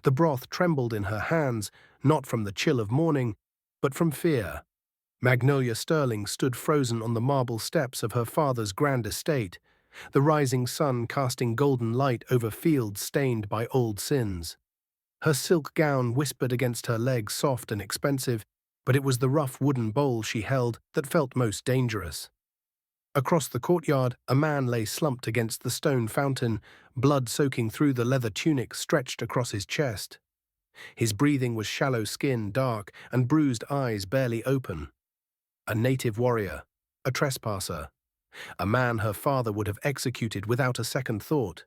The broth trembled in her hands, not from the chill of morning, but from fear. Magnolia Sterling stood frozen on the marble steps of her father's grand estate, the rising sun casting golden light over fields stained by old sins. Her silk gown whispered against her legs, soft and expensive, but it was the rough wooden bowl she held that felt most dangerous. Across the courtyard, a man lay slumped against the stone fountain, blood soaking through the leather tunic stretched across his chest. His breathing was shallow skin, dark, and bruised eyes barely open. A native warrior, a trespasser, a man her father would have executed without a second thought.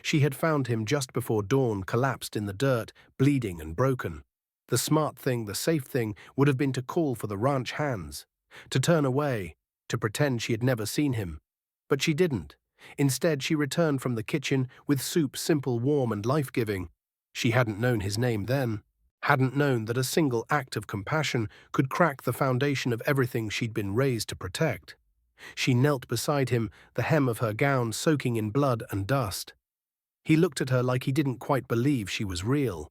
She had found him just before dawn, collapsed in the dirt, bleeding and broken. The smart thing, the safe thing, would have been to call for the ranch hands, to turn away, to pretend she had never seen him. But she didn't. Instead, she returned from the kitchen with soup simple, warm, and life-giving. She hadn't known his name then, hadn't known that a single act of compassion could crack the foundation of everything she'd been raised to protect. She knelt beside him, the hem of her gown soaking in blood and dust. He looked at her like he didn't quite believe she was real.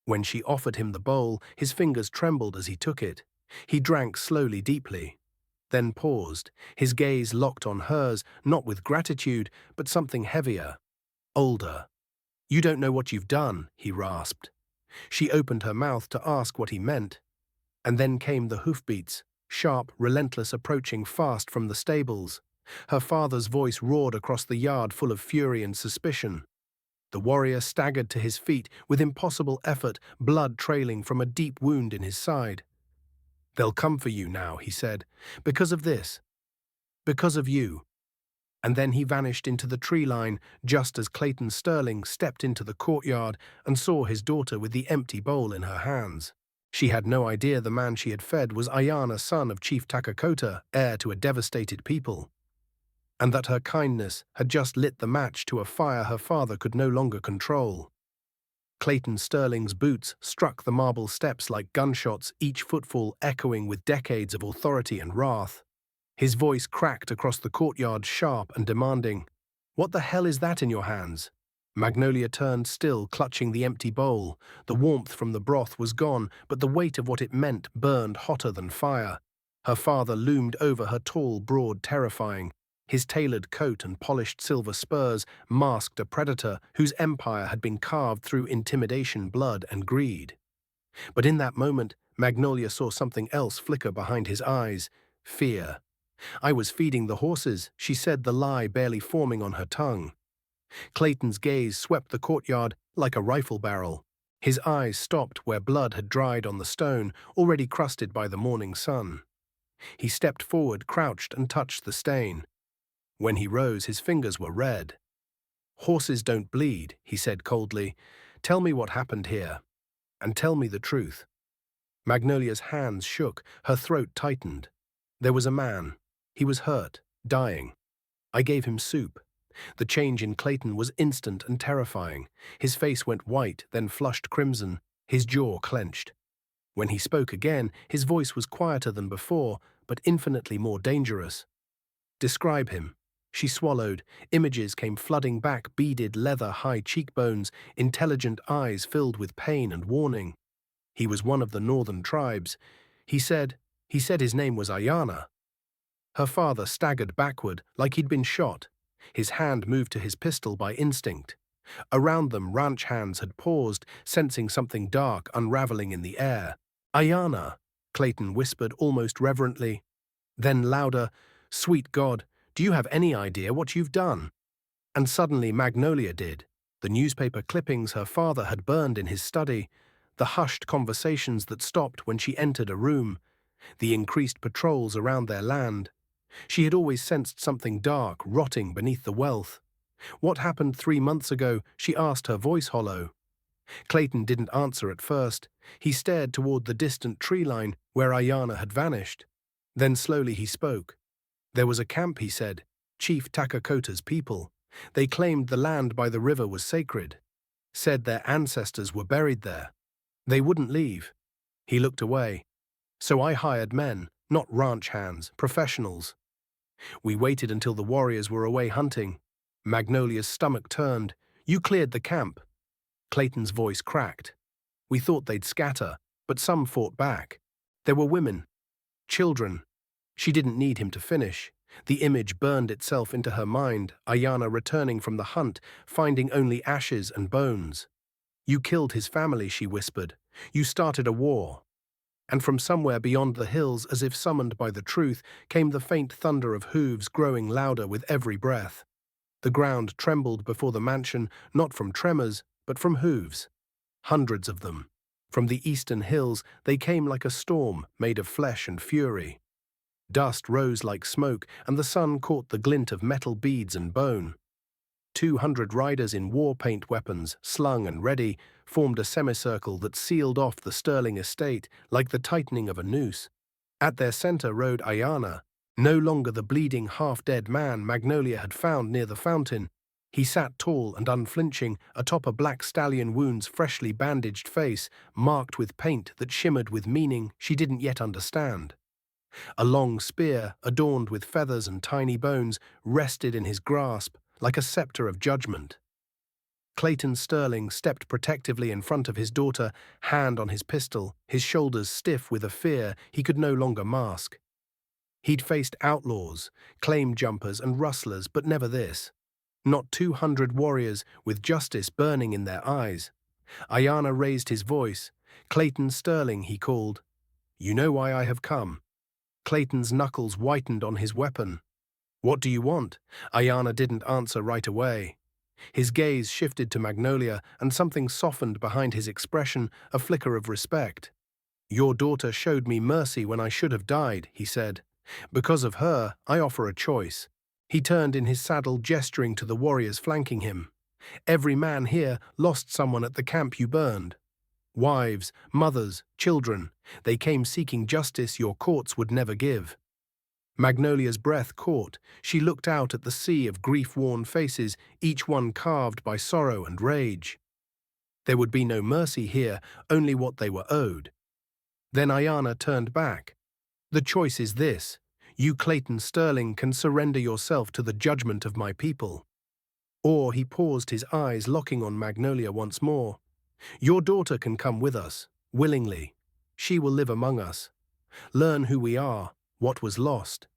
When she offered him the bowl, his fingers trembled as he took it. He drank slowly, deeply, then paused, his gaze locked on hers, not with gratitude, but something heavier, older. "You don't know what you've done," he rasped. She opened her mouth to ask what he meant. And then came the hoofbeats, sharp, relentless, approaching fast from the stables. Her father's voice roared across the yard, full of fury and suspicion. The warrior staggered to his feet with impossible effort, blood trailing from a deep wound in his side. "They'll come for you now," he said, "because of this. Because of you." And then he vanished into the tree line just as Clayton Sterling stepped into the courtyard and saw his daughter with the empty bowl in her hands. She had no idea the man she had fed was Ayana, son of Chief Takakota, heir to a devastated people, and that her kindness had just lit the match to a fire her father could no longer control. Clayton Sterling's boots struck the marble steps like gunshots, each footfall echoing with decades of authority and wrath. His voice cracked across the courtyard, sharp and demanding. "What the hell is that in your hands?" Magnolia turned, still clutching the empty bowl. The warmth from the broth was gone, but the weight of what it meant burned hotter than fire. Her father loomed over her, tall, broad, terrifying. His tailored coat and polished silver spurs masked a predator whose empire had been carved through intimidation, blood, and greed. But in that moment, Magnolia saw something else flicker behind his eyes: fear. "I was feeding the horses," she said, the lie barely forming on her tongue. Clayton's gaze swept the courtyard like a rifle barrel. His eyes stopped where blood had dried on the stone, already crusted by the morning sun. He stepped forward, crouched, and touched the stain. When he rose, his fingers were red. "Horses don't bleed," he said coldly. "Tell me what happened here. And tell me the truth." Magnolia's hands shook, her throat tightened. "There was a man. He was hurt, dying. I gave him soup." The change in Clayton was instant and terrifying. His face went white, then flushed crimson, his jaw clenched. When he spoke again, his voice was quieter than before, but infinitely more dangerous. "Describe him." She swallowed. Images came flooding back: beaded leather, high cheekbones, intelligent eyes filled with pain and warning. He was one of the northern tribes. He said his name was Ayana. Her father staggered backward like he'd been shot. His hand moved to his pistol by instinct. Around them, ranch hands had paused, sensing something dark unraveling in the air. "Ayana," Clayton whispered almost reverently. Then louder, "Sweet God, do you have any idea what you've done?" And suddenly Magnolia did. The newspaper clippings her father had burned in his study, the hushed conversations that stopped when she entered a room, the increased patrols around their land. She had always sensed something dark, rotting beneath the wealth. What happened 3 months ago, she asked, her voice hollow. Clayton didn't answer at first. He stared toward the distant tree line where Ayana had vanished. Then slowly he spoke. "There was a camp," he said, "Chief Takakota's people. They claimed the land by the river was sacred. Said their ancestors were buried there. They wouldn't leave." He looked away. "So I hired men, not ranch hands, professionals. We waited until the warriors were away hunting." Magnolia's stomach turned. "You cleared the camp." Clayton's voice cracked. We thought they'd scatter, but some fought back. There were women, children. She didn't need him to finish. The image burned itself into her mind, Ayana returning from the hunt, finding only ashes and bones. You killed his family, she whispered. You started a war. And from somewhere beyond the hills, as if summoned by the truth, came the faint thunder of hooves growing louder with every breath. The ground trembled before the mansion, not from tremors, but from hooves. Hundreds of them. From the eastern hills, they came like a storm made of flesh and fury. Dust rose like smoke, and the sun caught the glint of metal beads and bone. 200 riders in war-paint weapons, slung and ready, formed a semicircle that sealed off the Sterling estate like the tightening of a noose. At their center rode Ayana, no longer the bleeding, half-dead man Magnolia had found near the fountain. He sat tall and unflinching atop a black stallion wound's freshly bandaged face, marked with paint that shimmered with meaning she didn't yet understand. A long spear, adorned with feathers and tiny bones, rested in his grasp like a scepter of judgment. Clayton Sterling stepped protectively in front of his daughter, hand on his pistol, his shoulders stiff with a fear he could no longer mask. He'd faced outlaws, claim jumpers and rustlers, but never this. Not 200 warriors with justice burning in their eyes. Ayana raised his voice. Clayton Sterling, he called. You know why I have come. Clayton's knuckles whitened on his weapon. What do you want? Ayana didn't answer right away. His gaze shifted to Magnolia, and something softened behind his expression, a flicker of respect. Your daughter showed me mercy when I should have died, he said. Because of her, I offer a choice. He turned in his saddle, gesturing to the warriors flanking him. Every man here lost someone at the camp you burned. Wives, mothers, children. They came seeking justice your courts would never give. Magnolia's breath caught. She looked out at the sea of grief-worn faces, each one carved by sorrow and rage. There would be no mercy here, only what they were owed. Then Ayana turned back. The choice is this. You, Clayton Sterling, can surrender yourself to the judgment of my people. Or he paused, his eyes locking on Magnolia once more. Your daughter can come with us, willingly. She will live among us. Learn who we are, what was lost.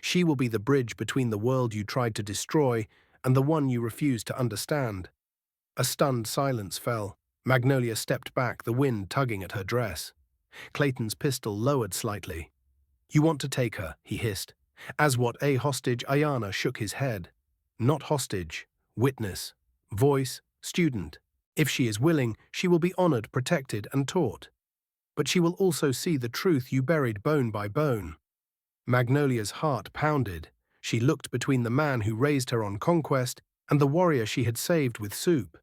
She will be the bridge between the world you tried to destroy and the one you refused to understand. A stunned silence fell. Magnolia stepped back, the wind tugging at her dress. Clayton's pistol lowered slightly. You want to take her, he hissed. As what, a hostage? Ayana shook his head. Not hostage, witness, voice, student. If she is willing, she will be honored, protected, and taught. But she will also see the truth you buried bone by bone. Magnolia's heart pounded. She looked between the man who raised her on conquest and the warrior she had saved with soup.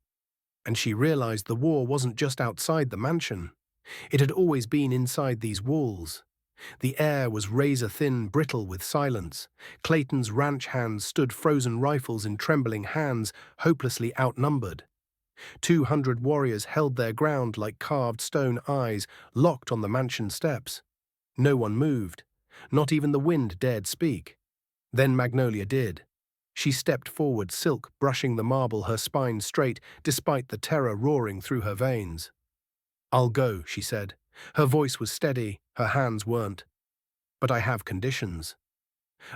And she realized the war wasn't just outside the mansion. It had always been inside these walls. The air was razor-thin, brittle with silence. Clayton's ranch hands stood, frozen rifles in trembling hands, hopelessly outnumbered. 200 warriors held their ground like carved stone eyes, locked on the mansion steps. No one moved. Not even the wind dared speak. Then Magnolia did. She stepped forward, silk brushing the marble, her spine straight, despite the terror roaring through her veins. I'll go, she said. Her voice was steady, her hands weren't. But I have conditions.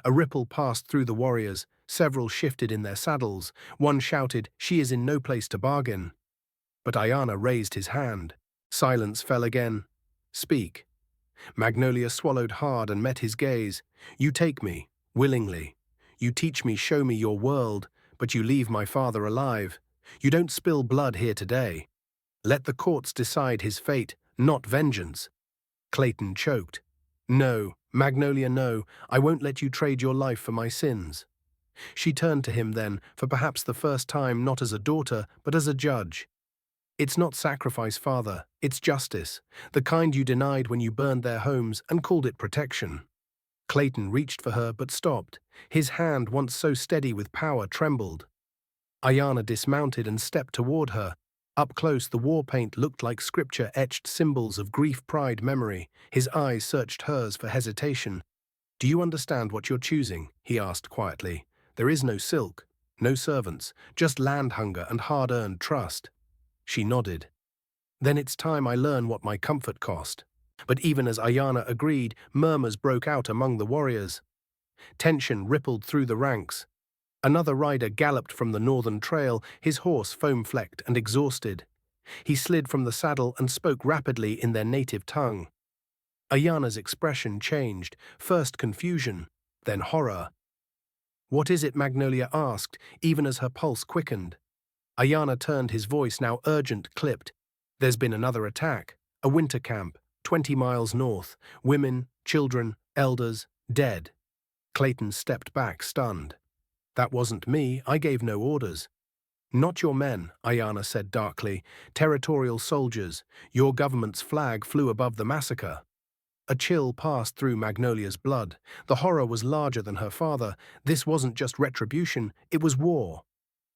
A ripple passed through the warriors. Several shifted in their saddles. One shouted, she is in no place to bargain. But Ayana raised his hand. Silence fell again. Speak. Magnolia swallowed hard and met his gaze. You take me, willingly. You teach me, show me your world, but you leave my father alive. You don't spill blood here today. Let the courts decide his fate, not vengeance. Clayton choked. No, Magnolia, no, I won't let you trade your life for my sins. She turned to him then, for perhaps the first time, not as a daughter, but as a judge. It's not sacrifice, father, it's justice, the kind you denied when you burned their homes and called it protection. Clayton reached for her but stopped. His hand, once so steady with power, trembled. Ayana dismounted and stepped toward her. Up close, the war paint looked like scripture-etched symbols of grief, pride, memory. His eyes searched hers for hesitation. Do you understand what you're choosing? He asked quietly. There is no silk, no servants, just land hunger and hard-earned trust. She nodded. Then it's time I learn what my comfort cost. But even as Ayana agreed, murmurs broke out among the warriors. Tension rippled through the ranks. Another rider galloped from the northern trail, his horse foam-flecked and exhausted. He slid from the saddle and spoke rapidly in their native tongue. Ayana's expression changed, first confusion, then horror. "What is it?" Magnolia asked, even as her pulse quickened. Ayana turned, his voice now urgent, clipped. "There's been another attack. A winter camp, 20 miles north. Women, children, elders, dead." Clayton stepped back, stunned. "That wasn't me. I gave no orders." "Not your men," Ayana said darkly. "Territorial soldiers. Your government's flag flew above the massacre." A chill passed through Magnolia's blood. The horror was larger than her father. This wasn't just retribution, it was war.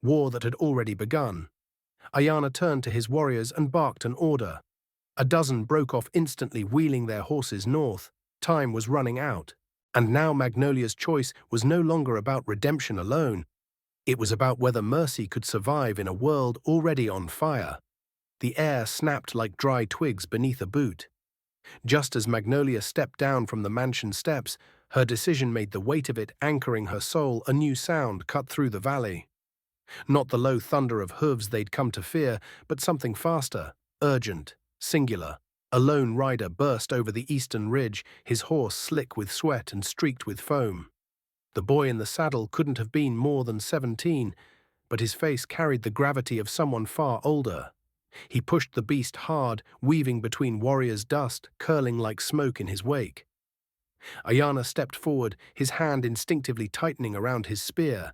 War that had already begun. Ayana turned to his warriors and barked an order. A dozen broke off instantly, wheeling their horses north. Time was running out. And now Magnolia's choice was no longer about redemption alone. It was about whether mercy could survive in a world already on fire. The air snapped like dry twigs beneath a boot. Just as Magnolia stepped down from the mansion steps, her decision made the weight of it anchoring her soul. A new sound cut through the valley. Not the low thunder of hooves they'd come to fear, but something faster, urgent, singular. A lone rider burst over the eastern ridge, his horse slick with sweat and streaked with foam. The boy in the saddle couldn't have been more than 17, but his face carried the gravity of someone far older. He pushed the beast hard, weaving between warriors' dust, curling like smoke in his wake. Ayana stepped forward, his hand instinctively tightening around his spear.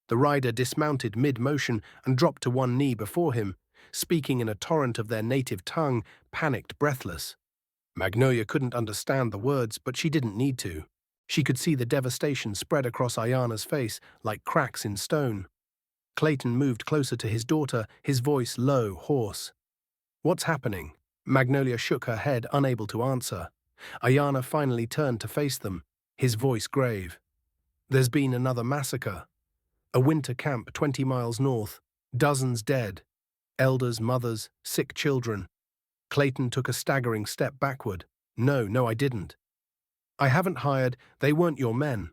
The rider dismounted mid-motion and dropped to one knee before him, speaking in a torrent of their native tongue, panicked, breathless. Magnolia couldn't understand the words, but she didn't need to. She could see the devastation spread across Ayana's face like cracks in stone. Clayton moved closer to his daughter, his voice low, hoarse. "What's happening?" Magnolia shook her head, unable to answer. Ayana finally turned to face them, his voice grave. "There's been another massacre. A winter camp 20 miles north. Dozens dead. Elders, mothers, sick children." Clayton took a staggering step backward. No, I didn't. "I haven't hired, they weren't your men."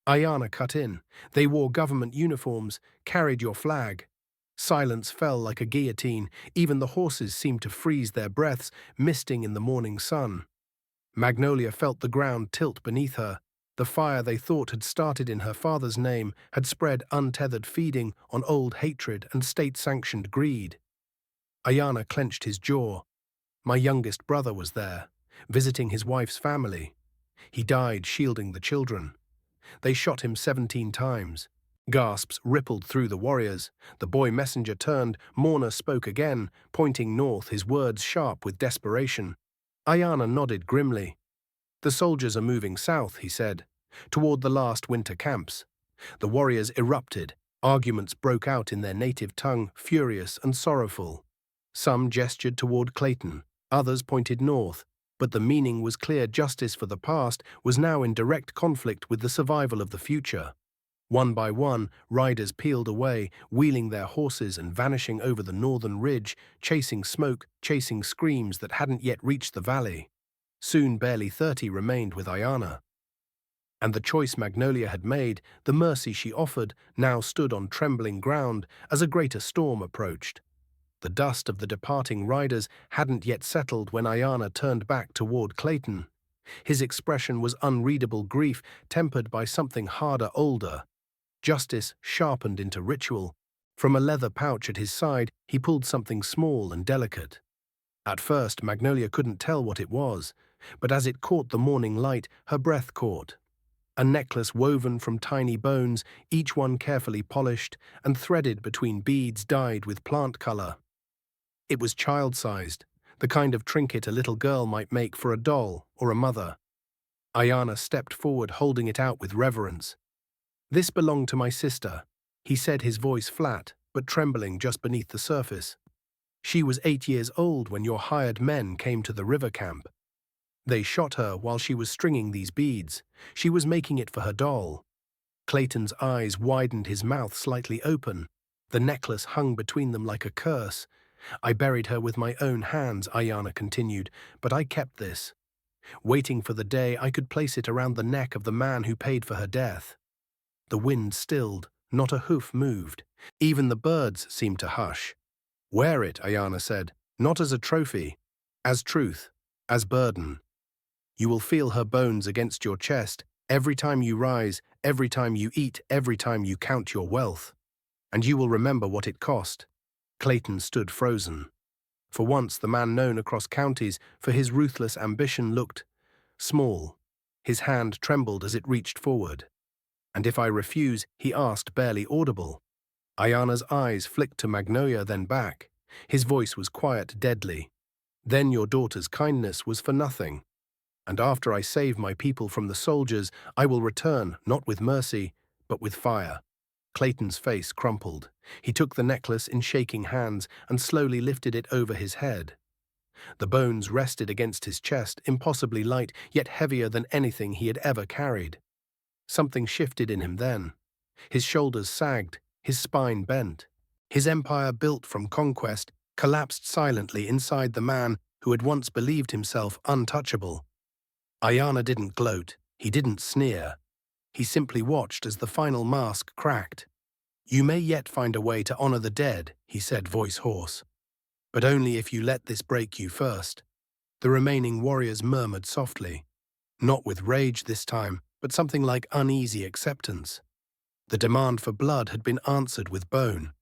Ayana cut in. "They wore government uniforms, carried your flag." Silence fell like a guillotine. Even the horses seemed to freeze their breaths, misting in the morning sun. Magnolia felt the ground tilt beneath her. The fire they thought had started in her father's name had spread untethered, feeding on old hatred and state-sanctioned greed. Ayana clenched his jaw. "My youngest brother was there, visiting his wife's family. He died shielding the children. They shot him 17 times. Gasps rippled through the warriors. The boy messenger turned. Mourner spoke again, pointing north, his words sharp with desperation. Ayana nodded grimly. "The soldiers are moving south," he said, "toward the last winter camps." The warriors erupted. Arguments broke out in their native tongue, furious and sorrowful. Some gestured toward Clayton, others pointed north, but the meaning was clear. Justice for the past was now in direct conflict with the survival of the future. One by one, riders peeled away, wheeling their horses and vanishing over the northern ridge, chasing smoke, chasing screams that hadn't yet reached the valley. Soon barely 30 remained with Ayana. And the choice Magnolia had made, the mercy she offered, now stood on trembling ground as a greater storm approached. The dust of the departing riders hadn't yet settled when Ayana turned back toward Clayton. His expression was unreadable grief, tempered by something harder, older. Justice sharpened into ritual. From a leather pouch at his side, he pulled something small and delicate. At first, Magnolia couldn't tell what it was, but as it caught the morning light, her breath caught. A necklace woven from tiny bones, each one carefully polished and threaded between beads dyed with plant color. It was child-sized, the kind of trinket a little girl might make for a doll or a mother. Ayana stepped forward, holding it out with reverence. "This belonged to my sister," he said, his voice flat, but trembling just beneath the surface. "She was 8 years old when your hired men came to the river camp. They shot her while she was stringing these beads. She was making it for her doll." Clayton's eyes widened, his mouth slightly open. The necklace hung between them like a curse, I buried her with my own hands, Ayana continued, but I kept this, waiting for the day I could place it around the neck of the man who paid for her death. The wind stilled, not a hoof moved. Even the birds seemed to hush. Wear it, Ayana said, not as a trophy, as truth, as burden. You will feel her bones against your chest every time you rise, every time you eat, every time you count your wealth. And you will remember what it cost. Clayton stood frozen. For once, the man known across counties for his ruthless ambition looked small. His hand trembled as it reached forward. And if I refuse, he asked, barely audible. Ayana's eyes flicked to Magnolia, then back. His voice was quiet, deadly. Then your daughter's kindness was for nothing. And after I save my people from the soldiers, I will return, not with mercy, but with fire. Clayton's face crumpled. He took the necklace in shaking hands and slowly lifted it over his head. The bones rested against his chest, impossibly light, yet heavier than anything he had ever carried. Something shifted in him then. His shoulders sagged, his spine bent. His empire, built from conquest, collapsed silently inside the man who had once believed himself untouchable. Ayana didn't gloat, he didn't sneer. He simply watched as the final mask cracked. You may yet find a way to honor the dead, he said, voice hoarse. But only if you let this break you first. The remaining warriors murmured softly. Not with rage this time, but something like uneasy acceptance. The demand for blood had been answered with bone.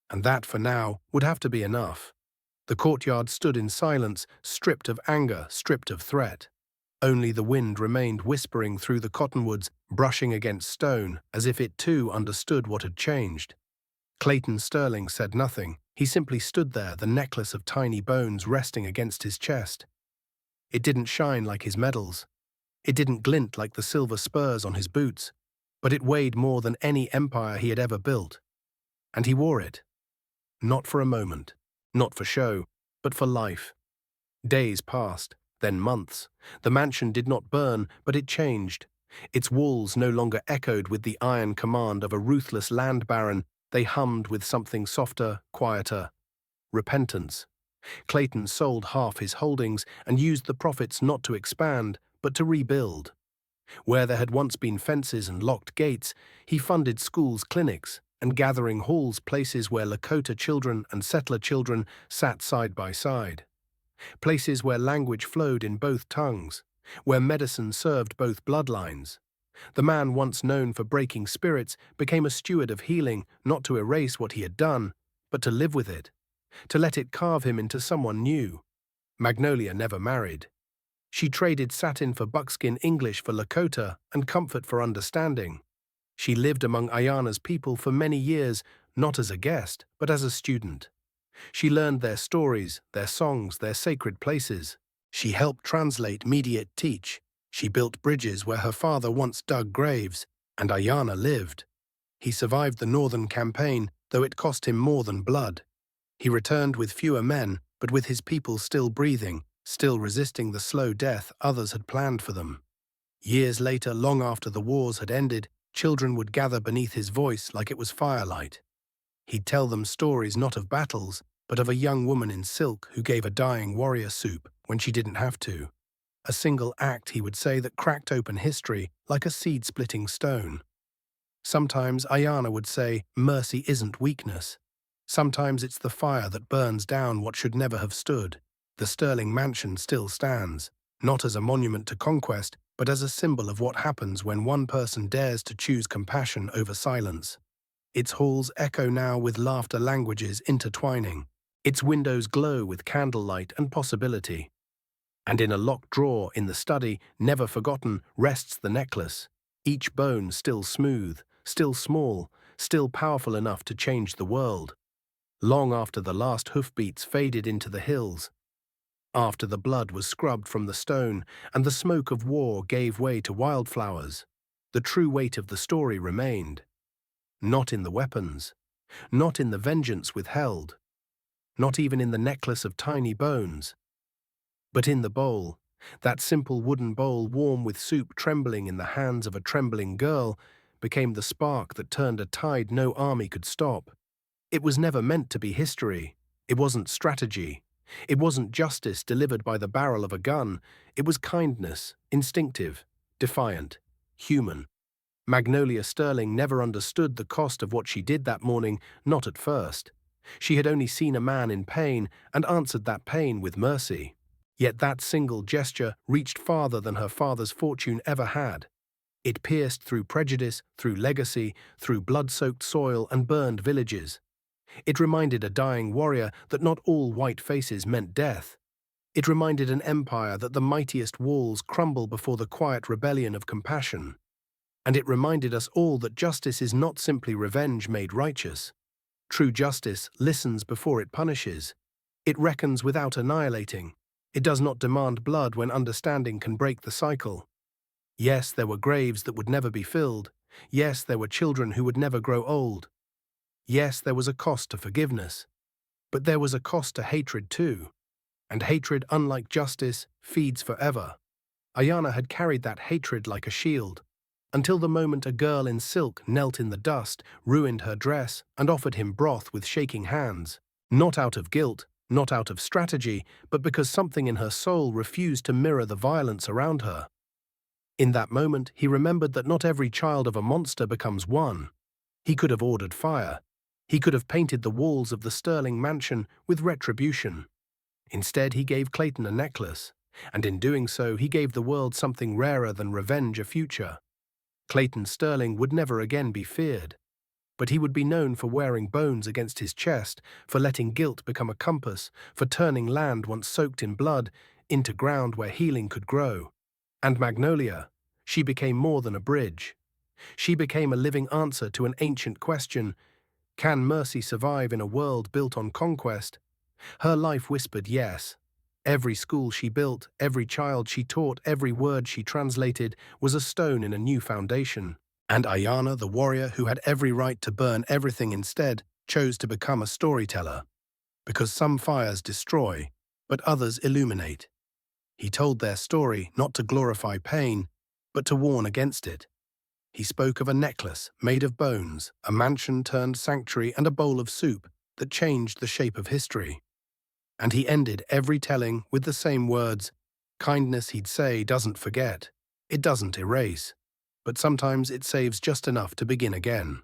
And that, for now, would have to be enough. The courtyard stood in silence, stripped of anger, stripped of threat. Only the wind remained whispering through the cottonwoods, brushing against stone, as if it too understood what had changed. Clayton Sterling said nothing. He simply stood there, the necklace of tiny bones resting against his chest. It didn't shine like his medals. It didn't glint like the silver spurs on his boots. But it weighed more than any empire he had ever built. And he wore it. Not for a moment, not for show, but for life. Days passed, then months. The mansion did not burn, but it changed. Its walls no longer echoed with the iron command of a ruthless land baron. They hummed with something softer, quieter. Repentance. Clayton sold half his holdings and used the profits not to expand, but to rebuild. Where there had once been fences and locked gates, he funded schools, clinics, and gathering halls, places where Lakota children and settler children sat side by side. Places where language flowed in both tongues, where medicine served both bloodlines. The man once known for breaking spirits became a steward of healing, not to erase what he had done, but to live with it, to let it carve him into someone new. Magnolia never married. She traded satin for buckskin, English for Lakota, and comfort for understanding. She lived among Ayana's people for many years, not as a guest, but as a student. She learned their stories, their songs, their sacred places. She helped translate, mediate, teach. She built bridges where her father once dug graves, and Ayana lived. He survived the Northern Campaign, though it cost him more than blood. He returned with fewer men, but with his people still breathing, still resisting the slow death others had planned for them. Years later, long after the wars had ended, children would gather beneath his voice like it was firelight. He'd tell them stories not of battles, but of a young woman in silk who gave a dying warrior soup when she didn't have to. A single act, he would say, that cracked open history like a seed-splitting stone. Sometimes Ayana would say, mercy isn't weakness. Sometimes it's the fire that burns down what should never have stood. The Sterling Mansion still stands, not as a monument to conquest, but as a symbol of what happens when one person dares to choose compassion over silence. Its halls echo now with laughter languages intertwining. Its windows glow with candlelight and possibility. And in a locked drawer in the study, never forgotten, rests the necklace, each bone still smooth, still small, still powerful enough to change the world. Long after the last hoofbeats faded into the hills, after the blood was scrubbed from the stone and the smoke of war gave way to wildflowers, the true weight of the story remained. Not in the weapons, not in the vengeance withheld, not even in the necklace of tiny bones, but in the bowl, that simple wooden bowl warm with soup trembling in the hands of a trembling girl, became the spark that turned a tide no army could stop. It was never meant to be history, It wasn't strategy. It wasn't justice delivered by the barrel of a gun. It was kindness, instinctive, defiant, human. Magnolia Sterling never understood the cost of what she did that morning, not at first. She had only seen a man in pain and answered that pain with mercy. Yet that single gesture reached farther than her father's fortune ever had. It pierced through prejudice, through legacy, through blood-soaked soil and burned villages. It reminded a dying warrior that not all white faces meant death. It reminded an empire that the mightiest walls crumble before the quiet rebellion of compassion. And it reminded us all that justice is not simply revenge made righteous. True justice listens before it punishes. It reckons without annihilating. It does not demand blood when understanding can break the cycle. Yes, there were graves that would never be filled. Yes, there were children who would never grow old. Yes, there was a cost to forgiveness. But there was a cost to hatred too. And hatred, unlike justice, feeds forever. Ayana had carried that hatred like a shield, until the moment a girl in silk knelt in the dust, ruined her dress, and offered him broth with shaking hands. Not out of guilt, not out of strategy, but because something in her soul refused to mirror the violence around her. In that moment, he remembered that not every child of a monster becomes one. He could have ordered fire. He could have painted the walls of the Sterling mansion with retribution. Instead, he gave Clayton a necklace, and in doing so, he gave the world something rarer than revenge, a future. Clayton Sterling would never again be feared, but he would be known for wearing bones against his chest, for letting guilt become a compass, for turning land once soaked in blood into ground where healing could grow. And Magnolia, she became more than a bridge. She became a living answer to an ancient question: can mercy survive in a world built on conquest? Her life whispered yes. Every school she built, every child she taught, every word she translated was a stone in a new foundation. And Ayana, the warrior who had every right to burn everything instead, chose to become a storyteller. Because some fires destroy, but others illuminate. He told their story not to glorify pain, but to warn against it. He spoke of a necklace made of bones, a mansion turned sanctuary, and a bowl of soup that changed the shape of history. And he ended every telling with the same words: kindness, he'd say, doesn't forget. It doesn't erase. But sometimes it saves just enough to begin again.